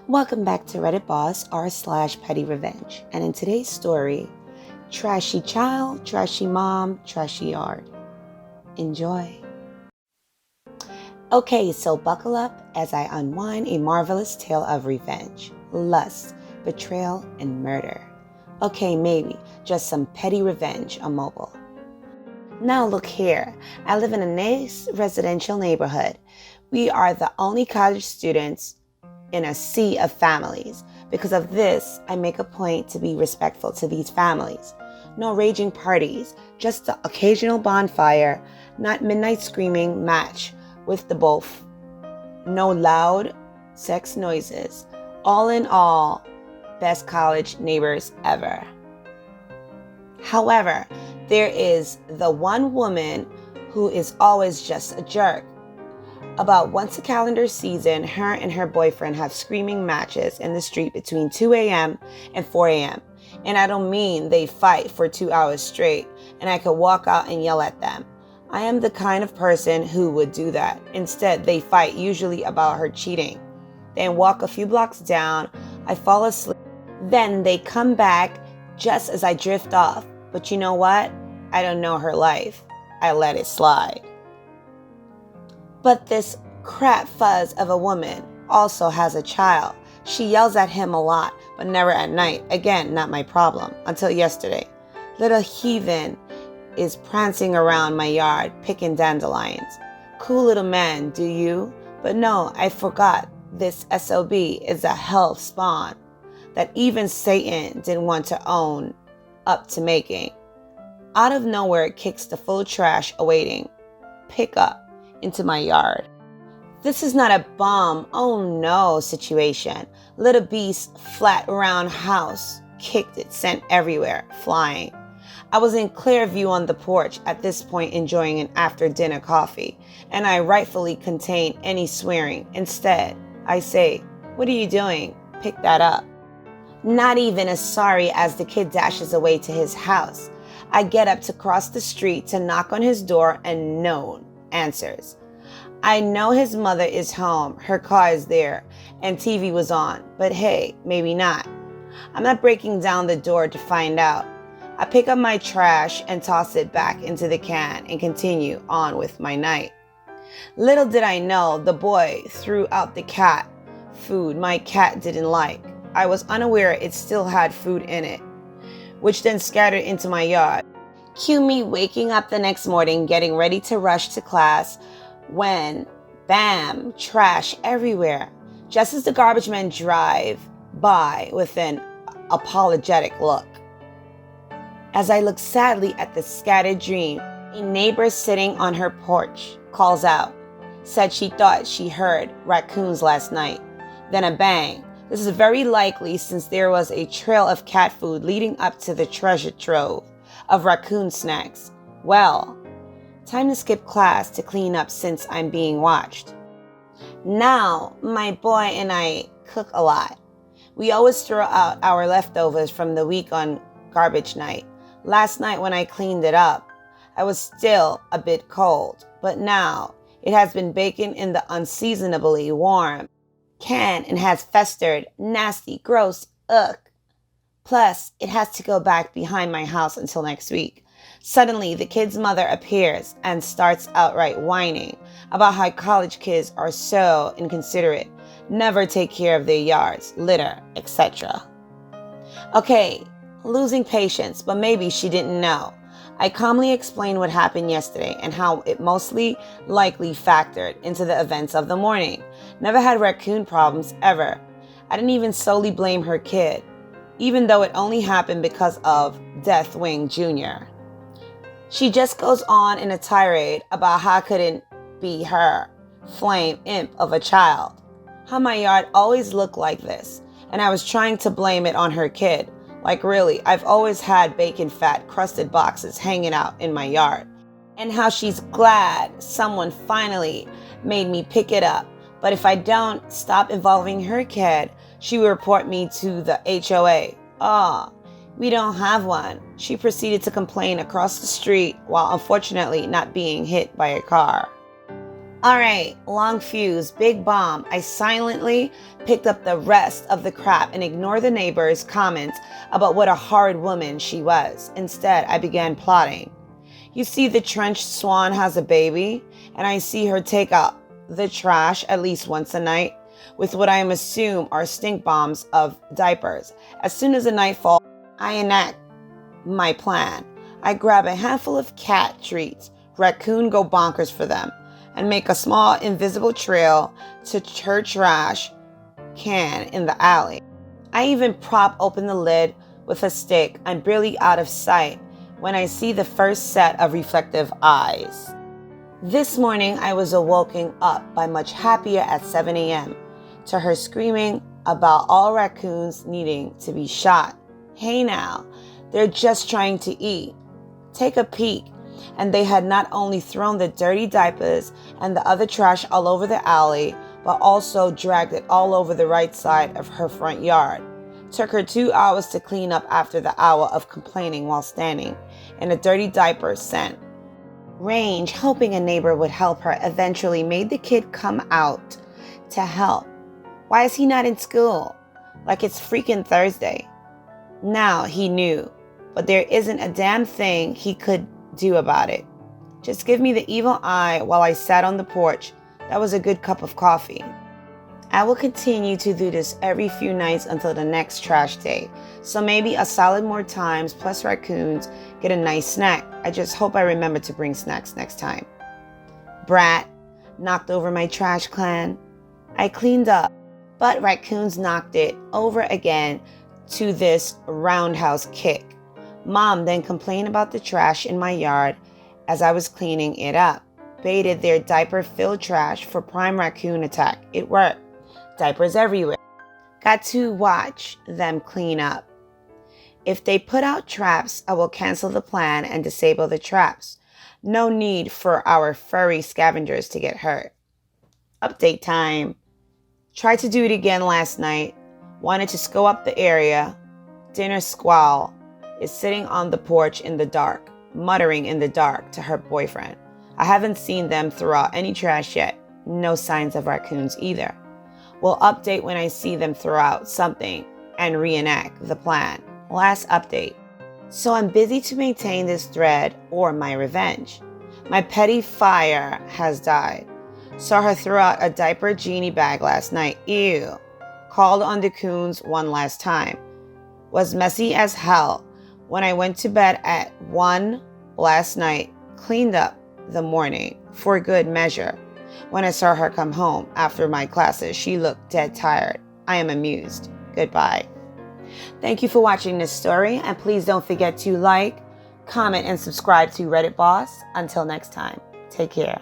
Welcome back to Reddit Boss r/pettyrevenge. And in today's story, Trashy child, trashy mom, trashy yard. Enjoy. Okay, so buckle up as I unwind a marvelous tale of revenge, lust, betrayal, and murder. Okay, maybe just some petty revenge on mobile. Now look here, I live in a nice residential neighborhood. We are the only college students in a sea of families. Because of this, I make a point to be respectful to these families. No raging parties, just the occasional bonfire, not midnight screaming match with the both. No loud sex noises. All in all, best college neighbors ever. However, there is the one woman who is always just a jerk. About once a calendar season, her and her boyfriend have screaming matches in the street between 2 a.m. and 4 a.m. And I don't mean they fight for 2 hours straight and I could walk out and yell at them. I am the kind of person who would do that. Instead, they fight usually about her cheating. Then walk a few blocks down, I fall asleep. Then they come back just as I drift off. But you know what? I don't know her life. I let it slide. But this crap fuzz of a woman also has a child. She yells at him a lot, but never at night. Again, not my problem. Until yesterday. Little heathen is prancing around my yard picking dandelions. Cool little man, do you? But no, I forgot this SOB is a hell spawn that even Satan didn't want to own up to making. Out of nowhere, it kicks the full trash awaiting pickup into my yard. This is not a bomb, oh no situation. Little beast, flat round house, kicked it, sent everywhere, flying. I was in clear view on the porch at this point enjoying an after dinner coffee, and I rightfully contain any swearing. Instead, I say, "What are you doing? Pick that up." Not even as sorry as the kid dashes away to his house. I get up to cross the street to knock on his door and no one answers. I know his mother is home, her car is there, and TV was on, but hey, maybe not. I'm not breaking down the door to find out. I pick up my trash and toss it back into the can and continue on with my night. Little did I know the boy threw out the cat food my cat didn't like. I was unaware it still had food in it, which then scattered into my yard. Cue me waking up the next morning, getting ready to rush to class, when, bam, trash everywhere. Just as the garbage men drive by with an apologetic look. As I look sadly at the scattered dream, a neighbor sitting on her porch calls out, said she thought she heard raccoons last night. Then a bang. This is very likely since there was a trail of cat food leading up to the treasure trove of raccoon snacks. Well, time to skip class to clean up since I'm being watched. Now, my boy and I cook a lot. We always throw out our leftovers from the week on garbage night. Last night when I cleaned it up, I was still a bit cold, but now it has been baking in the unseasonably warm can and has festered, nasty, gross, ugh. Plus, it has to go back behind my house until next week. Suddenly, the kid's mother appears and starts outright whining about how college kids are so inconsiderate, never take care of their yards, litter, etc. Okay, losing patience, but maybe she didn't know. I calmly explained what happened yesterday and how it mostly likely factored into the events of the morning. Never had raccoon problems ever. I didn't even solely blame her kid, even though it only happened because of Deathwing Jr. She just goes on in a tirade about how I couldn't be her flame imp of a child. How my yard always looked like this, and I was trying to blame it on her kid. Like really, I've always had bacon fat crusted boxes hanging out in my yard. And how she's glad someone finally made me pick it up. But if I don't stop involving her kid, she will report me to the HOA. We don't have one. She proceeded to complain across the street while unfortunately not being hit by a car. Alright, long fuse, big bomb. I silently picked up the rest of the crap and ignored the neighbor's comments about what a horrid woman she was. Instead, I began plotting. You see, the trench swan has a baby, and I see her take out the trash at least once a night with what I assume are stink bombs of diapers. As soon as the night falls, I enact my plan. I grab a handful of cat treats, raccoon go bonkers for them, and make a small invisible trail to her trash can in the alley. I even prop open the lid with a stick. I'm barely out of sight when I see the first set of reflective eyes. This morning I was awoken up by much happier at 7 a.m. to her screaming about all raccoons needing to be shot. Hey now, they're just trying to eat. Take a peek. And they had not only thrown the dirty diapers and the other trash all over the alley, but also dragged it all over the right side of her front yard. Took her 2 hours to clean up after the hour of complaining while standing in a dirty diaper scent. Range, hoping a neighbor would help her, eventually made the kid come out to help. Why is he not in school? Like it's freaking Thursday. Now he knew, but there isn't a damn thing he could do about it. Just give me the evil eye while I sat on the porch. That was a good cup of coffee. I will continue to do this every few nights until the next trash day. So maybe a solid more times plus raccoons get a nice snack. I just hope I remember to bring snacks next time. Brat knocked over my trash can. I cleaned up, but raccoons knocked it over again to this roundhouse kick. Mom then complained about the trash in my yard as I was cleaning it up. Baited their diaper-filled trash for prime raccoon attack. It worked. Diapers everywhere. Got to watch them clean up. If they put out traps, I will cancel the plan and disable the traps. No need for our furry scavengers to get hurt. Update time. Tried to do it again last night. Wanted to scope up the area. Dinner squall is sitting on the porch in the dark, muttering in the dark to her boyfriend. I haven't seen them throw out any trash yet. No signs of raccoons either. We'll update when I see them throw out something and reenact the plan. Last update. So I'm busy to maintain this thread or my revenge. My petty fire has died. Saw her throw out a diaper genie bag last night. Ew. Called on the coons one last time. Was messy as hell. When I went to bed at 1 last night, cleaned up the morning for good measure. When I saw her come home after my classes, she looked dead tired. I am amused. Goodbye. Thank you for watching this story, and please don't forget to like, comment, and subscribe to Reddit Boss. Until next time, take care.